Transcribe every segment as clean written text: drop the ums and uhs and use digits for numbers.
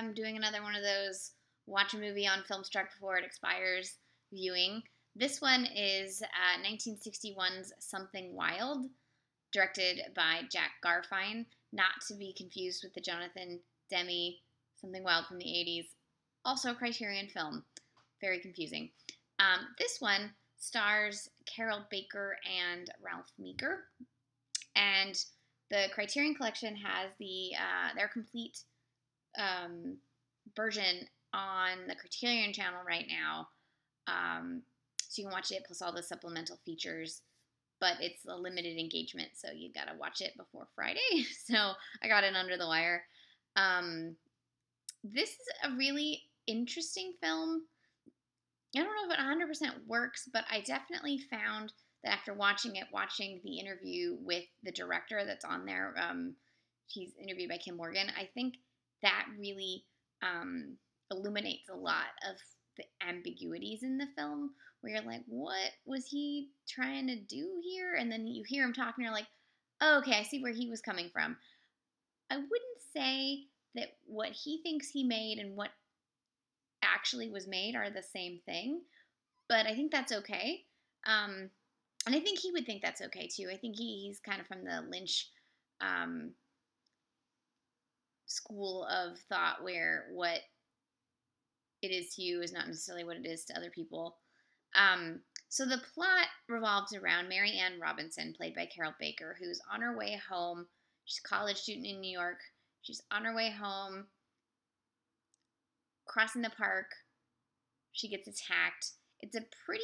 I'm doing another one of those watch a movie on Filmstruck before it expires viewing. This one is 1961's Something Wild, directed by Jack Garfein, not to be confused with the Jonathan Demme Something Wild from the 80s, also a Criterion film. Very confusing. This one stars Carroll Baker and Ralph Meeker, and the Criterion Collection has their complete version on the Criterion channel right now. So you can watch it plus all the supplemental features, but it's a limited engagement, so you gotta watch it before Friday. So I got it under the wire. This is a really interesting film. I don't know if it 100% works, but I definitely found that after watching the interview with the director that's on there, he's interviewed by Kim Morgan, I think that really illuminates a lot of the ambiguities in the film, where you're like, what was he trying to do here? And then you hear him talking, and you're like, oh, okay, I see where he was coming from. I wouldn't say that what he thinks he made and what actually was made are the same thing, but I think that's okay. And I think he would think that's okay too. I think he's kind of from the Lynch school of thought, where what it is to you is not necessarily what it is to other people. So the plot revolves around Mary Ann Robinson, played by Carroll Baker, who's on her way home. She's a college student in New York. She's on her way home, crossing the park. She gets attacked. It's a pretty,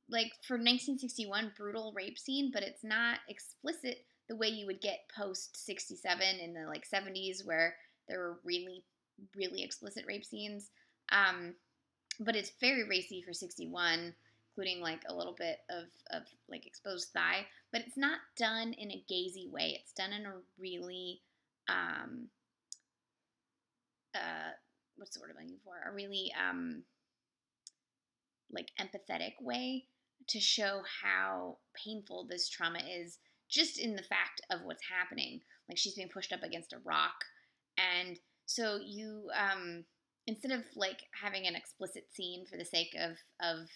like, for 1961, brutal rape scene, but it's not explicit the way you would get post 67 in the, like, 70s, where there were really, really explicit rape scenes. But it's very racy for 61, including, like, a little bit of like, exposed thigh. But it's not done in a gazy way. It's done in a really, what's the word I'm looking for? A really, like, empathetic way to show how painful this trauma is, just in the fact of what's happening. Like, she's being pushed up against a rock. And so you, instead of, like, having an explicit scene for the sake of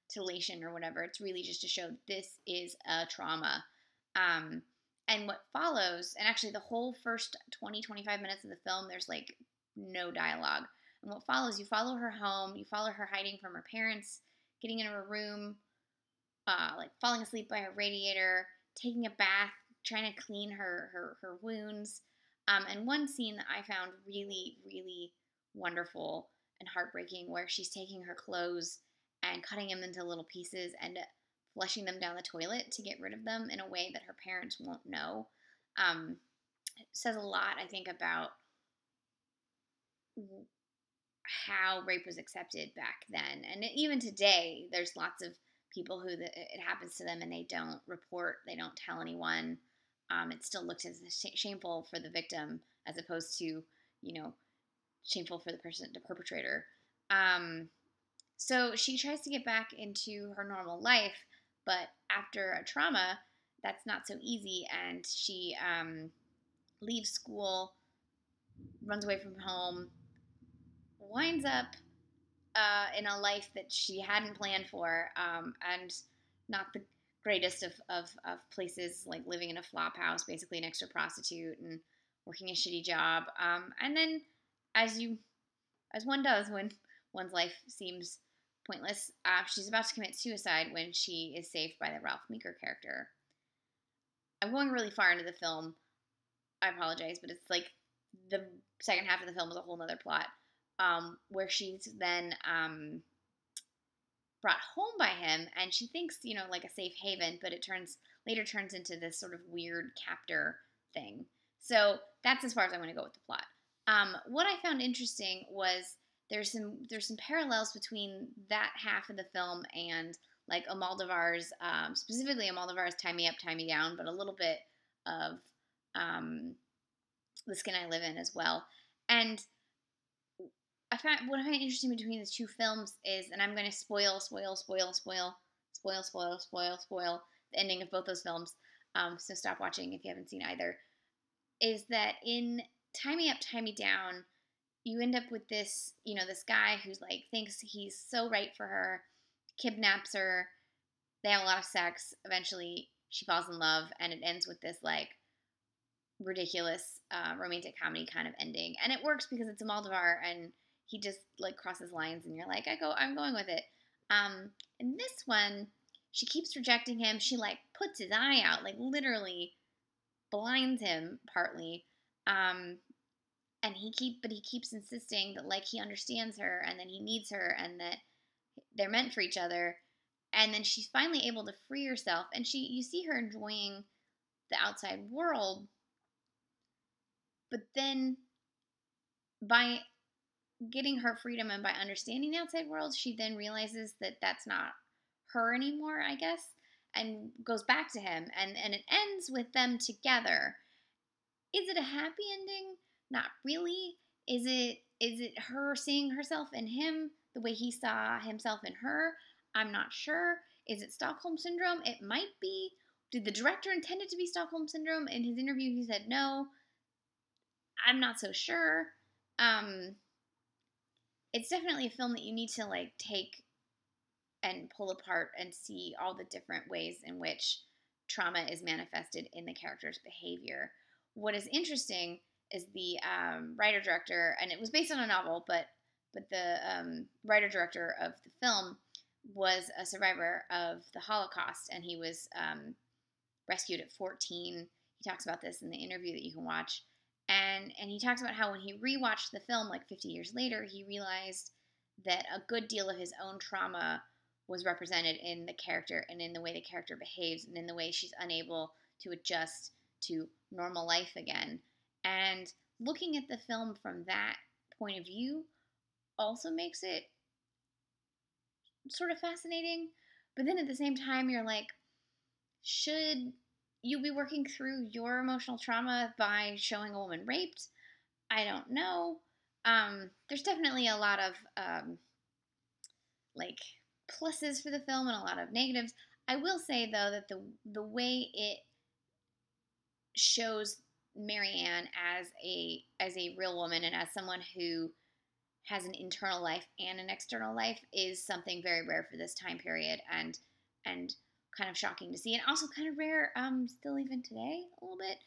titillation or whatever, it's really just to show this is a trauma. And what follows, and actually the whole first 20-25 minutes of the film, there's, like, no dialogue. And what follows, you follow her home, you follow her hiding from her parents, getting into her room, like, falling asleep by a radiator, taking a bath, trying to clean her wounds. And one scene that I found really, really wonderful and heartbreaking, where she's taking her clothes and cutting them into little pieces and flushing them down the toilet to get rid of them in a way that her parents won't know. It says a lot, I think, about how rape was accepted back then. And even today, there's lots of people who it happens to them and they don't report, they don't tell anyone. It's still looked as shameful for the victim, as opposed to, shameful for the perpetrator. So she tries to get back into her normal life, but after a trauma, that's not so easy, and she leaves school, runs away from home, winds up in a life that she hadn't planned for, and not the greatest of places, like living in a flop house, basically next to a prostitute, and working a shitty job. And then, as one does when one's life seems pointless, she's about to commit suicide when she is saved by the Ralph Meeker character. I'm going really far into the film. I apologize, but it's like the second half of the film is a whole nother plot, where she's then brought home by him, and she thinks, like a safe haven, but it later turns into this sort of weird captor thing. So that's as far as I'm going to go with the plot. What I found interesting was there's some parallels between that half of the film and, like, Almodovar's, specifically Almodovar's Tie Me Up, Tie Me Down, but a little bit of The Skin I Live In as well. And what I find interesting between the two films is, and I'm going to spoil the ending of both those films, so stop watching if you haven't seen either, is that in Tie Me Up, Tie Me Down, you end up with this, this guy who's like thinks he's so right for her, kidnaps her. They have a lot of sex. Eventually, she falls in love, and it ends with this like ridiculous romantic comedy kind of ending. And it works because it's a Moldovar, and he just like crosses lines, and you're like, I'm going with it. In this one, she keeps rejecting him. She like puts his eye out, like literally blinds him partly. And he keeps insisting that like he understands her, and that he needs her, and that they're meant for each other. And then she's finally able to free herself, and you see her enjoying the outside world. But then by getting her freedom and by understanding the outside world, she then realizes that that's not her anymore, I guess, and goes back to him. And it ends with them together. Is it a happy ending? Not really. Is it her seeing herself in him the way he saw himself in her? I'm not sure. Is it Stockholm Syndrome? It might be. Did the director intend it to be Stockholm Syndrome? In his interview, he said no. I'm not so sure. It's definitely a film that you need to like take and pull apart and see all the different ways in which trauma is manifested in the character's behavior. What is interesting is the writer-director, and it was based on a novel, but the writer-director of the film was a survivor of the Holocaust, and he was rescued at 14. He talks about this in the interview that you can watch. And he talks about how when he rewatched the film like 50 years later, he realized that a good deal of his own trauma was represented in the character and in the way the character behaves and in the way she's unable to adjust to normal life again. And looking at the film from that point of view also makes it sort of fascinating. But then at the same time, you're like, should you be working through your emotional trauma by showing a woman raped? I don't know. There's definitely a lot of like pluses for the film and a lot of negatives. I will say though that the way it shows Marianne as a real woman and as someone who has an internal life and an external life is something very rare for this time period, and kind of shocking to see, and also kind of rare still even today a little bit.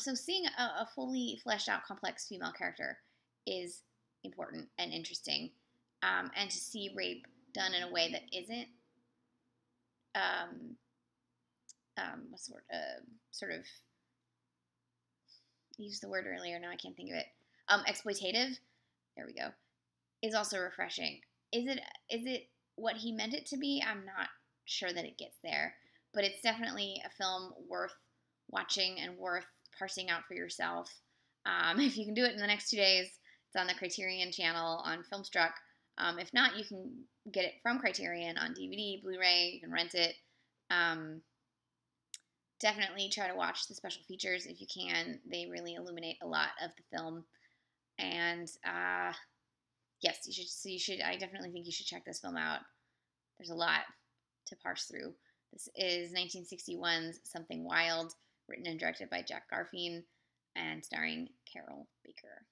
So seeing a fully fleshed out complex female character is important and interesting, and to see rape done in a way that isn't what's the word, sort of, I used the word earlier, now I can't think of it, exploitative, there we go, is also refreshing. Is it what he meant it to be? I'm not sure that it gets there, but it's definitely a film worth watching and worth parsing out for yourself. If you can do it in the next 2 days, it's on the Criterion channel on Filmstruck. If not, you can get it from Criterion on DVD, Blu-ray, you can rent it. Definitely try to watch the special features if you can. They really illuminate a lot of the film. And yes, you should. I definitely think you should check this film out. There's a lot to parse through. This is 1961's Something Wild, written and directed by Jack Garfein, and starring Carroll Baker.